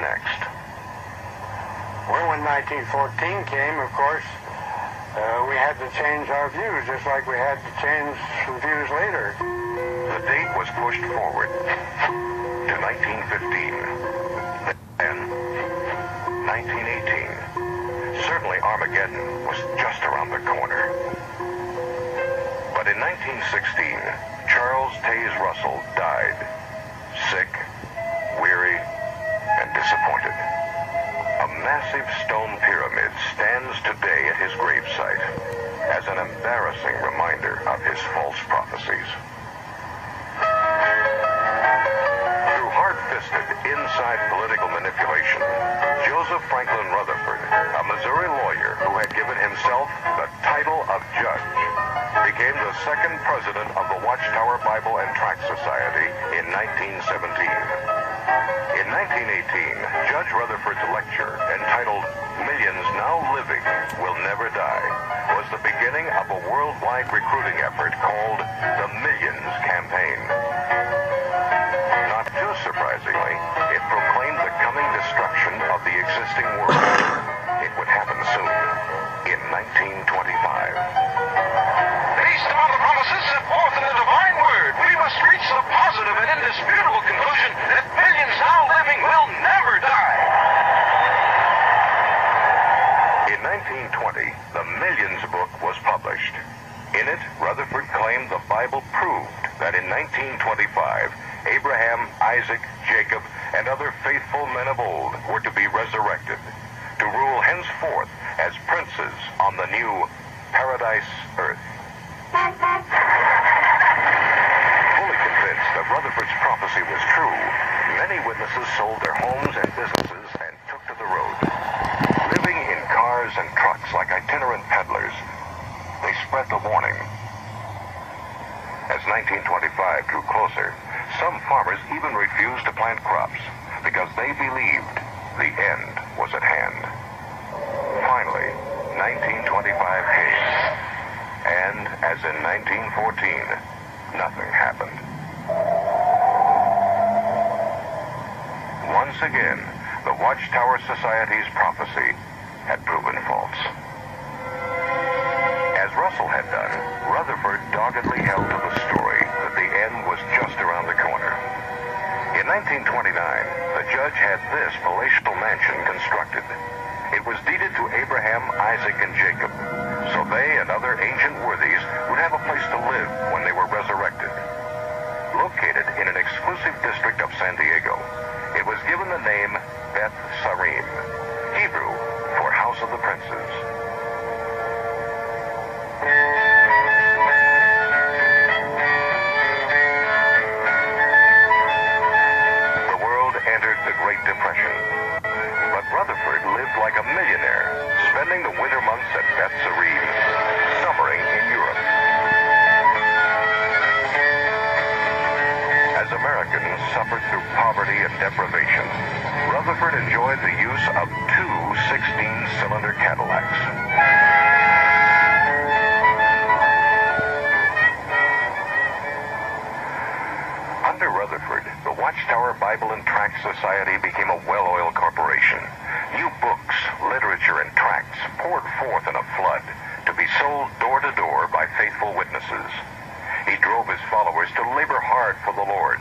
next. Well, when 1914 came, of course, we had to change our views, just like we had to change some views later. The date was pushed forward to 1915, then 1918. Certainly Armageddon was just around the corner. But in 1916, Charles Taze Russell died, sick, weary, and disappointed. A massive stone pyramid stands today at his gravesite as an embarrassing reminder of his false prophecies. Through hard-fisted, inside political manipulation, Joseph Franklin Rutherford, a Missouri lawyer who had given himself the title of judge, became the second president of the Watchtower Bible and Tract Society in 1917. In 1918, Judge Rutherford's lecture, entitled "Millions Now Living Will Never Die," was the beginning of a worldwide recruiting effort called the Millions Campaign. Not too surprisingly, it proclaimed the coming destruction of the existing world. It would happen soon, in 1925. Based on the promises set forth in the divine word, we must reach the positive and indisputable conclusion that millions now living will never die. In 1920, the Millions book was published. In it, Rutherford claimed the Bible proved that in 1925, Abraham, Isaac, Jacob, and other faithful men of old were to be resurrected, to rule henceforth as princes on the new paradise earth. Fully convinced that Rutherford's prophecy was true, many witnesses sold their homes and businesses and took to the road. Living in cars and trucks like itinerant peddlers, they spread the warning. As 1925 drew closer, some farmers even refused to plant crops because they believed the end was at hand. Finally, 1925 came. And, as in 1914, nothing happened. Once again, the Watchtower Society's prophecy had proven false. As Russell had done, Rutherford doggedly held to the story that the end was just around the corner. In 1929, the judge had this palatial mansion constructed. It was deeded to Abraham, Isaac, and Jacob, so they and other ancient worthies would have a place to live when they were resurrected. Located in an exclusive district of San Diego, it was given the name Beth Sarim, Hebrew for House of the Princes. The world entered the Great Depression. But Rutherford lived like a millionaire, spending the winter months at Beth Sarim, summering in Europe. As Americans suffered through poverty and deprivation, Rutherford enjoyed the use of two 16-cylinder Cadillacs. Under Rutherford, the Watchtower Bible and Tract Society became a well-oiled corporation. New books, literature, and tracts poured forth in a flood to be sold door to door by faithful witnesses. He drove his followers to labor hard for the Lord.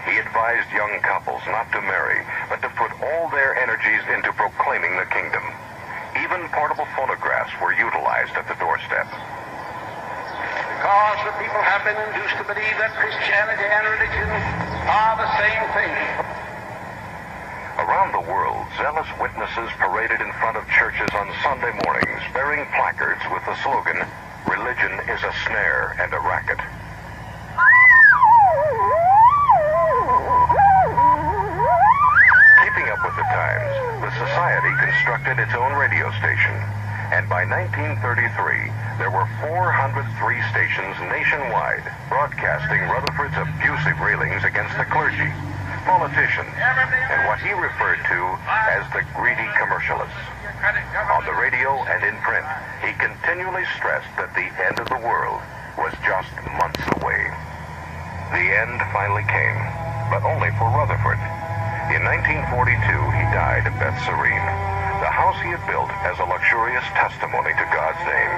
He advised young couples not to marry, but to put all their energies into proclaiming the kingdom. Even portable phonographs were utilized at the doorstep. Because the people have been induced to believe that Christianity and religion are the same thing. Around the world, zealous witnesses paraded in front of churches on Sunday mornings, bearing placards with the slogan, "Religion is a snare and a racket." Keeping up with the times, the Society constructed its own radio station, and by 1933, there were 403 stations nationwide broadcasting Rutherford's abusive railings against the clergy, politicians, and what he referred to as the greedy commercialists. On the radio and in print, he continually stressed that the end of the world was just months away. The end finally came, but only for Rutherford. In 1942, he died in Beth Serene, the house he had built as a luxurious testimony to God's name.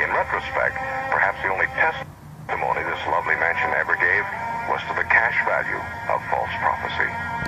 In retrospect, perhaps the only testimony this lovely mansion ever gave was to the cash value of false prophecy.